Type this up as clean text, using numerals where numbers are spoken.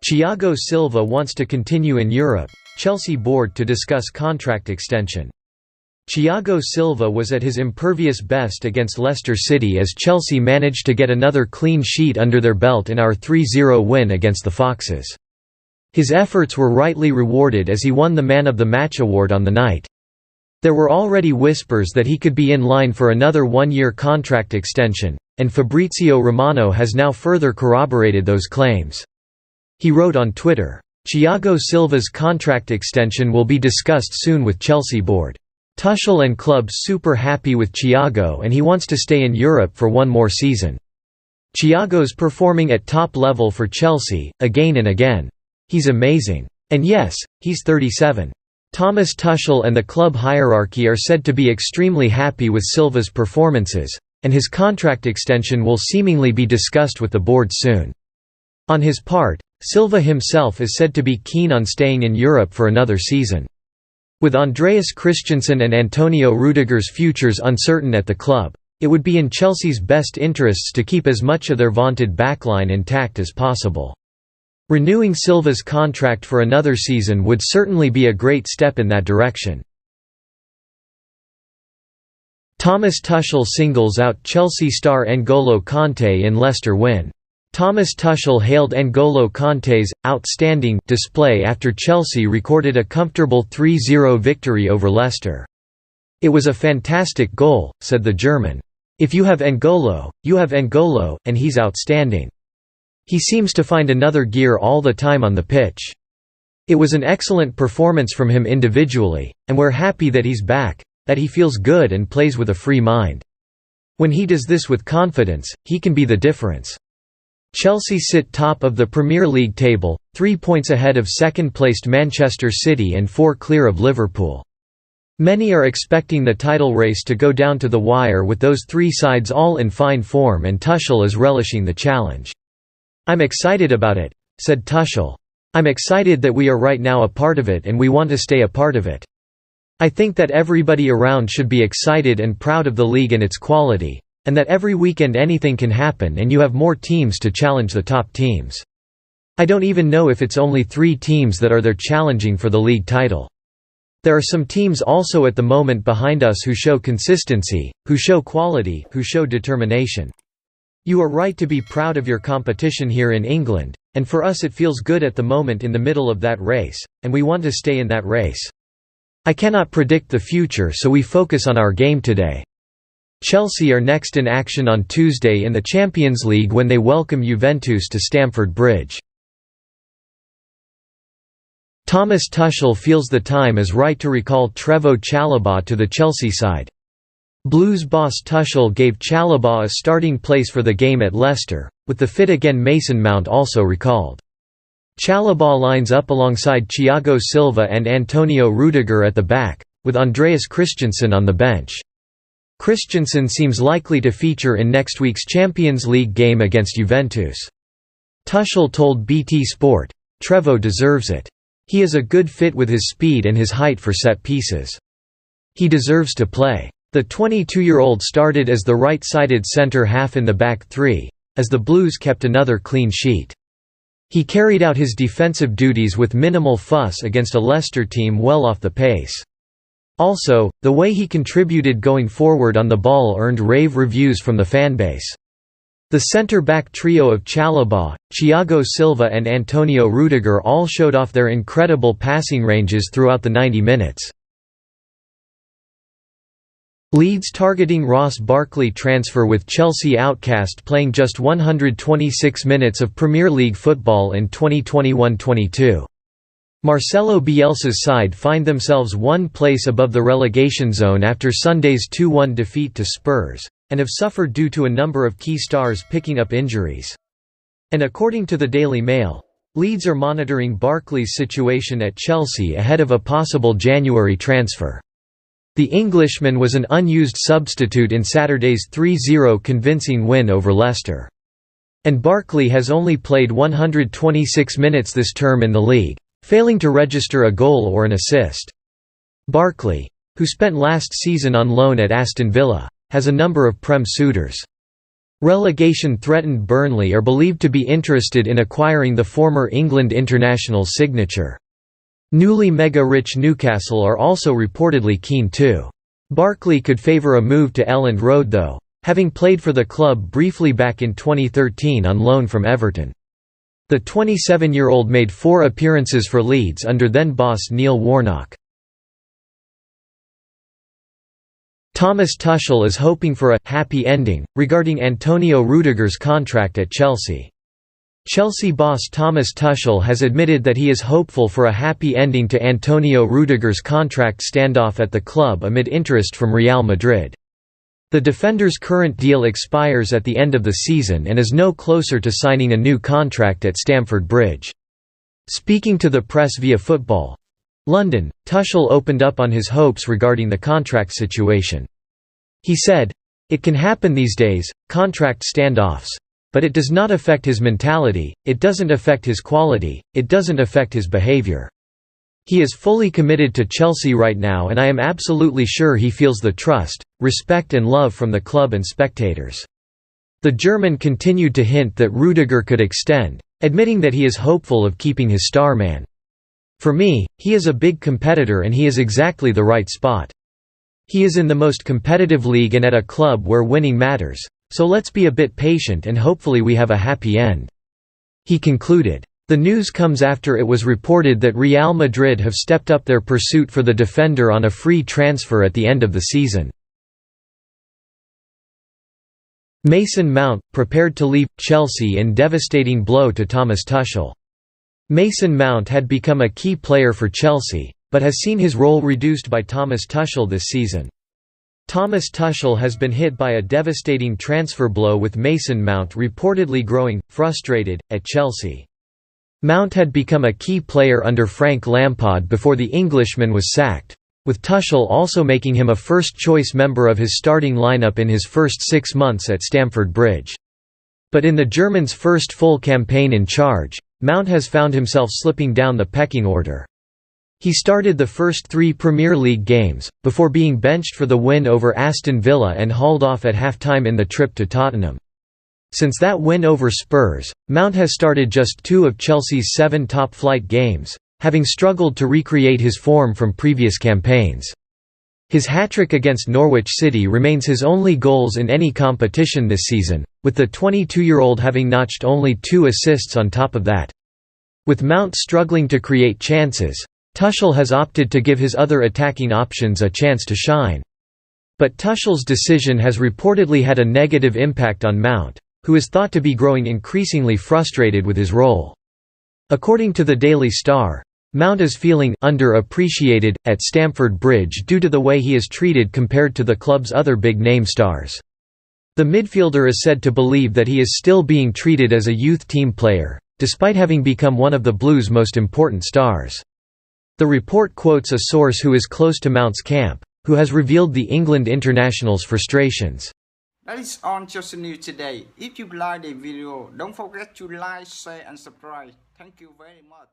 Thiago Silva wants to continue in Europe, Chelsea board to discuss contract extension. Thiago Silva was at his impervious best against Leicester City as Chelsea managed to get another clean sheet under their belt in our 3-0 win against the Foxes. His efforts were rightly rewarded as he won the Man of the Match award on the night. There were already whispers that he could be in line for another one-year contract extension, and Fabrizio Romano has now further corroborated those claims. He wrote on Twitter, "Thiago Silva's contract extension will be discussed soon with Chelsea board. Tuchel and club super happy with Thiago and he wants to stay in Europe for one more season. Thiago's performing at top level for Chelsea, again and again. He's amazing. And yes, he's 37. Thomas Tuchel and the club hierarchy are said to be extremely happy with Silva's performances, and his contract extension will seemingly be discussed with the board soon." On his part, Silva himself is said to be keen on staying in Europe for another season. With Andreas Christensen and Antonio Rudiger's futures uncertain at the club, it would be in Chelsea's best interests to keep as much of their vaunted backline intact as possible. Renewing Silva's contract for another season would certainly be a great step in that direction. Thomas Tuchel singles out Chelsea star N'Golo Kante in Leicester win. Thomas Tuchel hailed N'Golo Kante's outstanding display after Chelsea recorded a comfortable 3-0 victory over Leicester. "It was a fantastic goal," said the German. "If you have N'Golo, you have N'Golo, and he's outstanding. He seems to find another gear all the time on the pitch. It was an excellent performance from him individually, and we're happy that he's back, that he feels good and plays with a free mind. When he does this with confidence, he can be the difference." Chelsea sit top of the Premier League table, 3 points ahead of second-placed Manchester City and 4 clear of Liverpool. Many are expecting the title race to go down to the wire with those three sides all in fine form, and Tuchel is relishing the challenge. "I'm excited about it," said Tuchel. "I'm excited that we are right now a part of it and we want to stay a part of it. I think that everybody around should be excited and proud of the league and its quality, and that every weekend anything can happen and you have more teams to challenge the top teams. I don't even know if it's only 3 teams that are there challenging for the league title. There are some teams also at the moment behind us who show consistency, who show quality, who show determination. You are right to be proud of your competition here in England, and for us it feels good at the moment in the middle of that race, and we want to stay in that race. I cannot predict the future, so we focus on our game today." Chelsea are next in action on Tuesday in the Champions League when they welcome Juventus to Stamford Bridge. Thomas Tuchel feels the time is right to recall Trevoh Chalobah to the Chelsea side. Blues boss Tuchel gave Chalobah a starting place for the game at Leicester, with the fit-again Mason Mount also recalled. Chalobah lines up alongside Thiago Silva and Antonio Rudiger at the back, with Andreas Christensen on the bench. Christensen seems likely to feature in next week's Champions League game against Juventus. Tuchel told BT Sport, "Trevoh deserves it. He is a good fit with his speed and his height for set pieces. He deserves to play." The 22-year-old started as the right-sided centre-half in the back three, as the Blues kept another clean sheet. He carried out his defensive duties with minimal fuss against a Leicester team well off the pace. Also, the way he contributed going forward on the ball earned rave reviews from the fanbase. The centre-back trio of Chalobah, Thiago Silva and Antonio Rudiger all showed off their incredible passing ranges throughout the 90 minutes. Leeds targeting Ross Barkley transfer with Chelsea outcast playing just 126 minutes of Premier League football in 2021-22. Marcelo Bielsa's side find themselves one place above the relegation zone after Sunday's 2-1 defeat to Spurs, and have suffered due to a number of key stars picking up injuries. And according to the Daily Mail, Leeds are monitoring Barkley's situation at Chelsea ahead of a possible January transfer. The Englishman was an unused substitute in Saturday's 3-0 convincing win over Leicester. And Barkley has only played 126 minutes this term in the league, failing to register a goal or an assist. Barkley, who spent last season on loan at Aston Villa, has a number of Prem suitors. Relegation-threatened Burnley are believed to be interested in acquiring the former England international's signature. Newly mega-rich Newcastle are also reportedly keen too. Barkley could favour a move to Elland Road though, having played for the club briefly back in 2013 on loan from Everton. The 27-year-old made 4 appearances for Leeds under then-boss Neil Warnock. Thomas Tuchel is hoping for a «happy ending» regarding Antonio Rudiger's contract at Chelsea. Chelsea boss Thomas Tuchel has admitted that he is hopeful for a happy ending to Antonio Rudiger's contract standoff at the club amid interest from Real Madrid. The defender's current deal expires at the end of the season and is no closer to signing a new contract at Stamford Bridge. Speaking to the press via Football London, Tuchel opened up on his hopes regarding the contract situation. He said, "It can happen these days, contract standoffs. But it does not affect his mentality, it doesn't affect his quality, it doesn't affect his behavior. He is fully committed to Chelsea right now and I am absolutely sure he feels the trust, respect and love from the club and spectators." The German continued to hint that Rudiger could extend, admitting that he is hopeful of keeping his star man. "For me, he is a big competitor and he is exactly the right spot. He is in the most competitive league and at a club where winning matters. So let's be a bit patient and hopefully we have a happy end," he concluded. The news comes after it was reported that Real Madrid have stepped up their pursuit for the defender on a free transfer at the end of the season. Mason Mount, prepared to leave Chelsea in devastating blow to Thomas Tuchel. Mason Mount had become a key player for Chelsea, but has seen his role reduced by Thomas Tuchel this season. Thomas Tuchel has been hit by a devastating transfer blow with Mason Mount reportedly growing frustrated at Chelsea. Mount had become a key player under Frank Lampard before the Englishman was sacked, with Tuchel also making him a first-choice member of his starting lineup in his first 6 months at Stamford Bridge. But in the German's first full campaign in charge, Mount has found himself slipping down the pecking order. He started the first 3 Premier League games, before being benched for the win over Aston Villa and hauled off at half-time in the trip to Tottenham. Since that win over Spurs, Mount has started just 2 of Chelsea's 7 top-flight games, having struggled to recreate his form from previous campaigns. His hat-trick against Norwich City remains his only goals in any competition this season, with the 22-year-old having notched only 2 assists on top of that. With Mount struggling to create chances, Tuchel has opted to give his other attacking options a chance to shine. But Tuchel's decision has reportedly had a negative impact on Mount, who is thought to be growing increasingly frustrated with his role. According to the Daily Star, Mount is feeling underappreciated at Stamford Bridge due to the way he is treated compared to the club's other big-name stars. The midfielder is said to believe that he is still being treated as a youth team player, despite having become one of the Blues' most important stars. The report quotes a source who is close to Mount's camp, who has revealed the England international's frustrations. That is on Chelsea News today. If you like the video, don't forget to like, share and subscribe. Thank you very much.